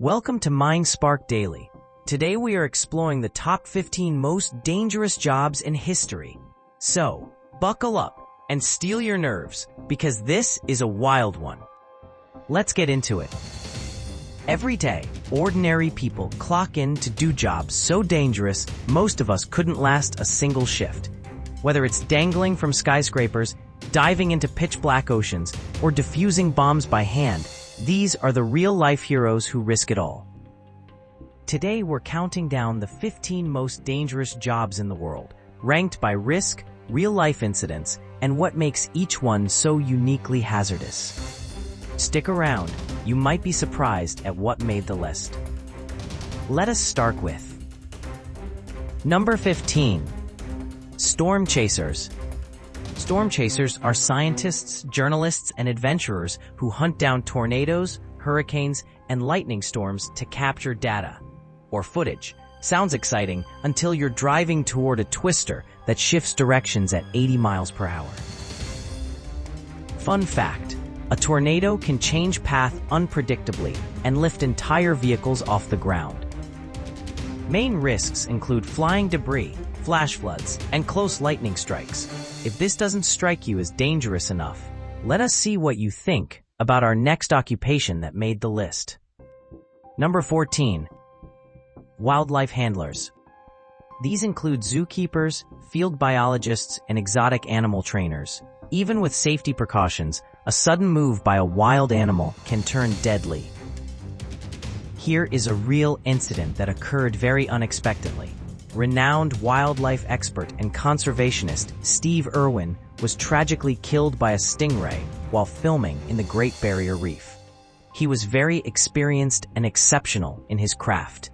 Welcome to MindSpark Daily. Today we are exploring the top 15 most dangerous jobs in history. So, buckle up and steel your nerves because this is a wild one. Let's get into it. Every day, ordinary people clock in to do jobs so dangerous most of us couldn't last a single shift. Whether it's dangling from skyscrapers, diving into pitch-black oceans, or defusing bombs by hand, these are the real-life heroes who risk it all. Today we're counting down the 15 most dangerous jobs in the world, ranked by risk, real-life incidents, and what makes each one so uniquely hazardous. Stick around, you might be surprised at what made the list. Let us start with Number 15. Storm Chasers. Storm chasers are scientists, journalists, and adventurers who hunt down tornadoes, hurricanes, and lightning storms to capture data or footage. Sounds exciting until you're driving toward a twister that shifts directions at 80 miles per hour. Fun fact, a tornado can change path unpredictably and lift entire vehicles off the ground. Main risks include flying debris, flash floods, and close lightning strikes. If this doesn't strike you as dangerous enough, let us see what you think about our next occupation that made the list. Number 14. Wildlife handlers. These include zookeepers, field biologists, and exotic animal trainers. Even with safety precautions, a sudden move by a wild animal can turn deadly. Here is a real incident that occurred very unexpectedly. Renowned wildlife expert and conservationist Steve Irwin was tragically killed by a stingray while filming in the Great Barrier Reef. He was very experienced and exceptional in his craft.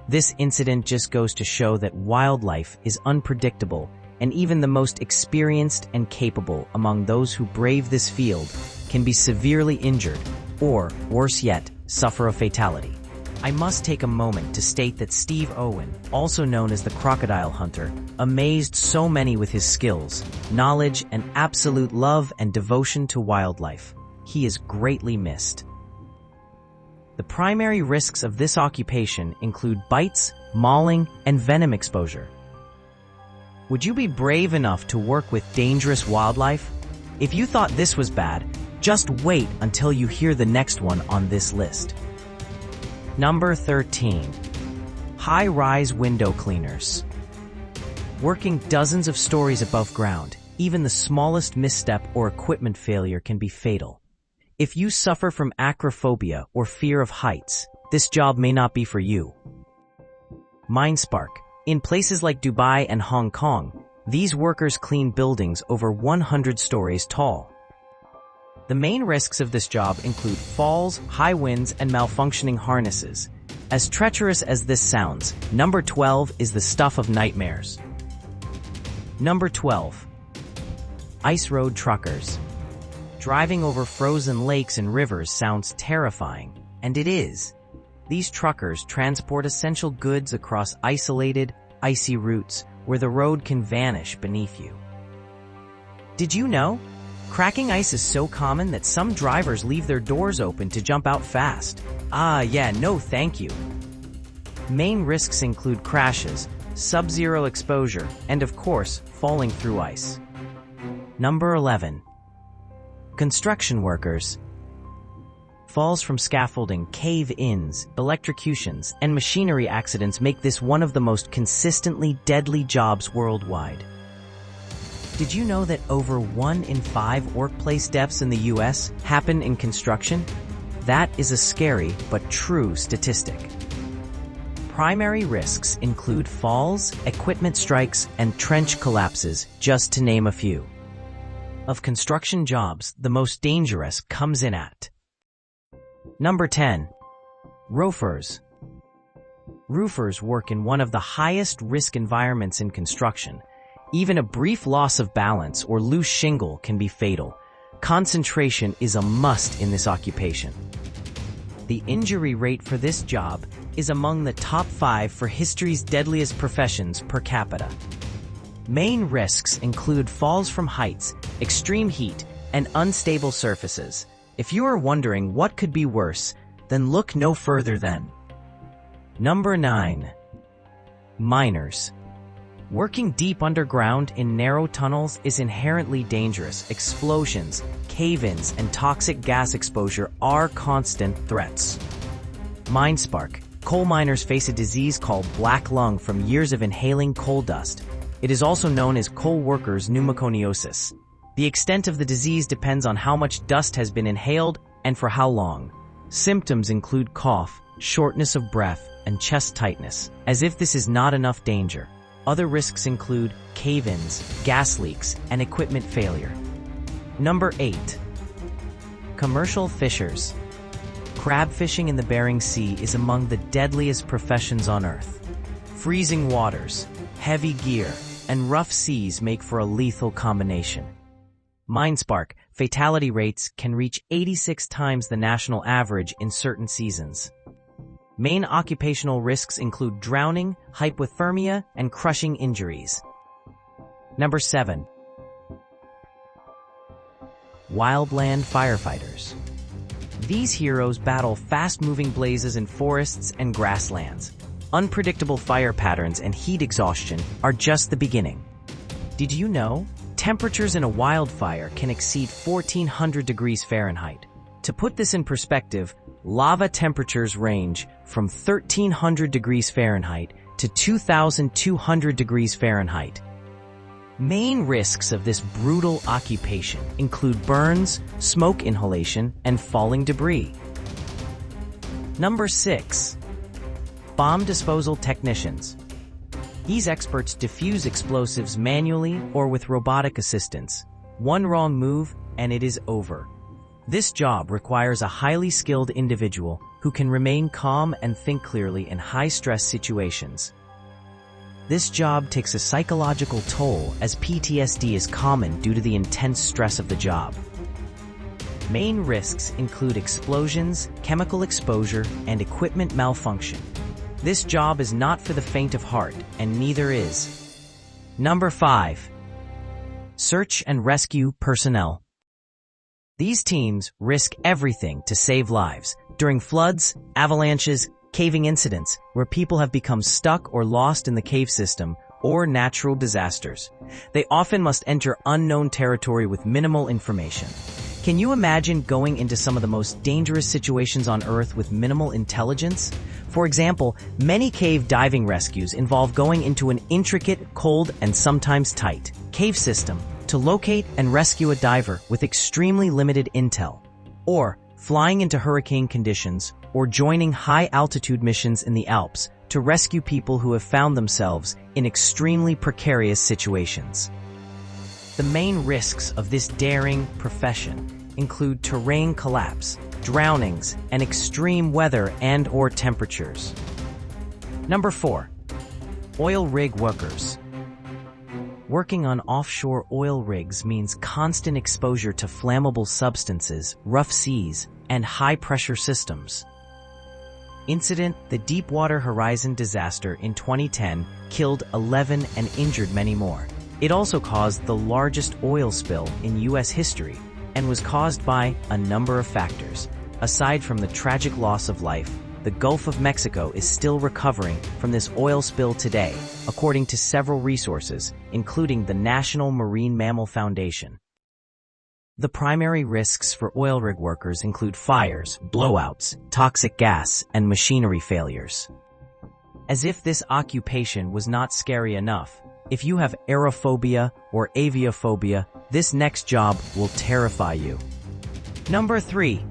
This incident just goes to show that wildlife is unpredictable, and even the most experienced and capable among those who brave this field can be severely injured, or, worse yet, suffer a fatality. I must take a moment to state that Steve Irwin, also known as the Crocodile Hunter, amazed so many with his skills, knowledge, and absolute love and devotion to wildlife. He is greatly missed. The primary risks of this occupation include bites, mauling, and venom exposure. Would you be brave enough to work with dangerous wildlife? If you thought this was bad, just wait until you hear the next one on this list. Number 13. High-rise window cleaners. Working dozens of stories above ground, even the smallest misstep or equipment failure can be fatal. If you suffer from acrophobia or fear of heights, this job may not be for you. MindSpark. In places like Dubai and Hong Kong, these workers clean buildings over 100 stories tall. The main risks of this job include falls, high winds, and malfunctioning harnesses. As treacherous as this sounds, number 12 is the stuff of nightmares. Number 12. Ice road truckers. Driving over frozen lakes and rivers sounds terrifying, and it is. These truckers transport essential goods across isolated, icy routes where the road can vanish beneath you. Did you know? Cracking ice is so common that some drivers leave their doors open to jump out fast. No thank you. Main risks include crashes, sub-zero exposure, and of course, falling through ice. Number 11. Construction workers. Falls from scaffolding, cave-ins, electrocutions, and machinery accidents make this one of the most consistently deadly jobs worldwide. Did you know that over 1 in 5 workplace deaths in the US happen in construction? That is a scary but true statistic. Primary risks include falls, equipment strikes, and trench collapses, just to name a few. Of construction jobs, the most dangerous comes in at Number 10. Roofers. Roofers work in one of the highest risk environments in construction. Even a brief loss of balance or loose shingle can be fatal. Concentration is a must in this occupation. The injury rate for this job is among the top 5 for history's deadliest professions per capita. Main risks include falls from heights, extreme heat, and unstable surfaces. If you are wondering what could be worse, Then look no further then. Number 9. Miners. Working deep underground in narrow tunnels is inherently dangerous. Explosions, cave-ins, and toxic gas exposure are constant threats. Mine spark. Coal miners face a disease called black lung from years of inhaling coal dust. It is also known as coal workers' pneumoconiosis. The extent of the disease depends on how much dust has been inhaled and for how long. Symptoms include cough, shortness of breath, and chest tightness. As if this is not enough danger, other risks include cave-ins, gas leaks, and equipment failure. Number 8. Commercial fishers. Crab fishing in the Bering Sea is among the deadliest professions on Earth. Freezing waters, heavy gear, and rough seas make for a lethal combination. Mine spark. Fatality rates can reach 86 times the national average in certain seasons. Main occupational risks include drowning, hypothermia, and crushing injuries. Number 7. Wildland firefighters. These heroes battle fast-moving blazes in forests and grasslands. Unpredictable fire patterns and heat exhaustion are just the beginning. Did you know? Temperatures in a wildfire can exceed 1400 degrees Fahrenheit. To put this in perspective, lava temperatures range from 1300 degrees Fahrenheit to 2200 degrees Fahrenheit. Main risks of this brutal occupation include burns, smoke inhalation, and falling debris. Number 6. Bomb disposal technicians. These experts defuse explosives manually or with robotic assistance. One wrong move and it is over. This job requires a highly skilled individual who can remain calm and think clearly in high-stress situations. This job takes a psychological toll as PTSD is common due to the intense stress of the job. Main risks include explosions, chemical exposure, and equipment malfunction. This job is not for the faint of heart, and neither is. Number 5. Search and rescue personnel. These teams risk everything to save lives during floods, avalanches, caving incidents where people have become stuck or lost in the cave system, or natural disasters. They often must enter unknown territory with minimal information. Can you imagine going into some of the most dangerous situations on Earth with minimal intelligence? For example, many cave diving rescues involve going into an intricate, cold, and sometimes tight cave system to locate and rescue a diver with extremely limited intel, or flying into hurricane conditions, or joining high-altitude missions in the Alps to rescue people who have found themselves in extremely precarious situations. The main risks of this daring profession include terrain collapse, drownings, and extreme weather and/or temperatures. Number 4. Oil rig workers. Working on offshore oil rigs means constant exposure to flammable substances, rough seas, and high-pressure systems. The Deepwater Horizon disaster in 2010 killed 11 and injured many more. It also caused the largest oil spill in U.S. history and was caused by a number of factors. Aside from the tragic loss of life, the Gulf of Mexico is still recovering from this oil spill today, according to several resources, including the National Marine Mammal Foundation. The primary risks for oil rig workers include fires, blowouts, toxic gas, and machinery failures. As if this occupation was not scary enough, if you have aerophobia or aviophobia, this next job will terrify you. Number 3.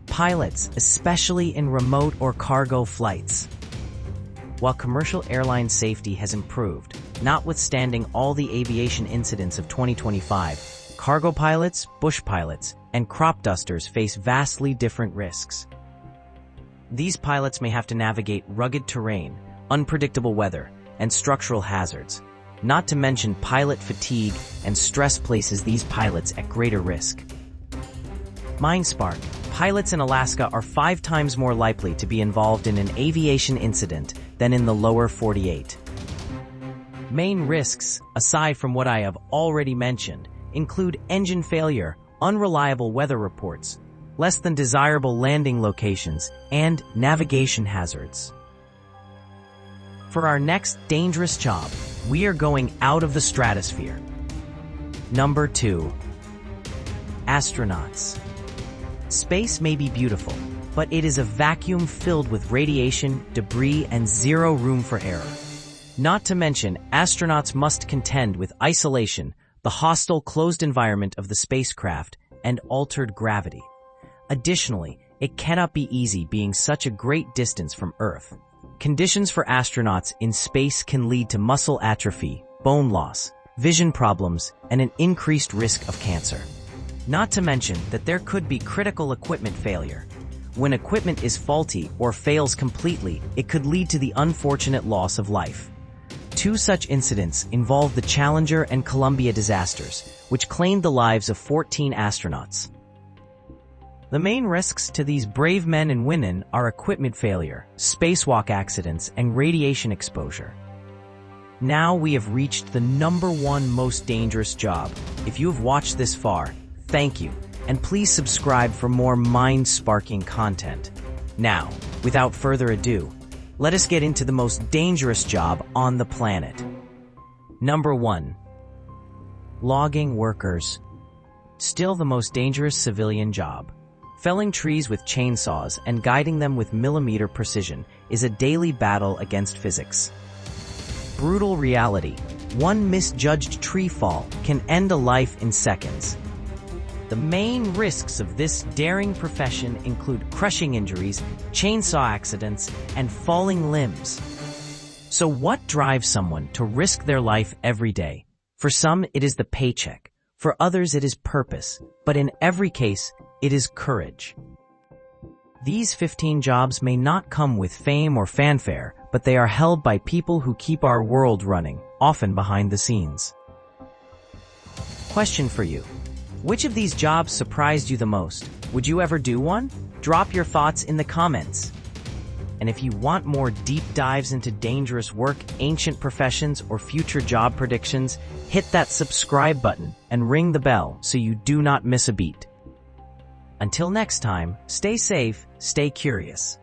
Pilots, especially in remote or cargo flights. While commercial airline safety has improved, notwithstanding all the aviation incidents of 2025, cargo pilots, bush pilots, and crop dusters face vastly different risks. These pilots may have to navigate rugged terrain, unpredictable weather, and structural hazards. Not to mention pilot fatigue and stress places these pilots at greater risk. Mine spark. Pilots in Alaska are 5 times more likely to be involved in an aviation incident than in the lower 48. Main risks, aside from what I have already mentioned, include engine failure, unreliable weather reports, less than desirable landing locations, and navigation hazards. For our next dangerous job, we are going out of the stratosphere. Number 2. Astronauts. Space may be beautiful, but it is a vacuum filled with radiation, debris, and zero room for error. Not to mention, astronauts must contend with isolation, the hostile, closed environment of the spacecraft, and altered gravity. Additionally, it cannot be easy being such a great distance from Earth. Conditions for astronauts in space can lead to muscle atrophy, bone loss, vision problems, and an increased risk of cancer. Not to mention that there could be critical equipment failure. When equipment is faulty or fails completely, it could lead to the unfortunate loss of life. 2 such incidents involve the Challenger and Columbia disasters, which claimed the lives of 14 astronauts. The main risks to these brave men and women are equipment failure, spacewalk accidents, and radiation exposure. Now we have reached the number 1 most dangerous job. If you have watched this far, thank you, and please subscribe for more mind-sparking content. Now, without further ado, let us get into the most dangerous job on the planet. Number 1. Logging workers. Still the most dangerous civilian job. Felling trees with chainsaws and guiding them with millimeter precision is a daily battle against physics. Brutal reality. One misjudged tree fall can end a life in seconds. The main risks of this daring profession include crushing injuries, chainsaw accidents, and falling limbs. So what drives someone to risk their life every day? For some, it is the paycheck. For others, it is purpose. But in every case, it is courage. These 15 jobs may not come with fame or fanfare, but they are held by people who keep our world running, often behind the scenes. Question for you. Which of these jobs surprised you the most? Would you ever do one? Drop your thoughts in the comments. And if you want more deep dives into dangerous work, ancient professions, or future job predictions, hit that subscribe button and ring the bell so you do not miss a beat. Until next time, stay safe, stay curious.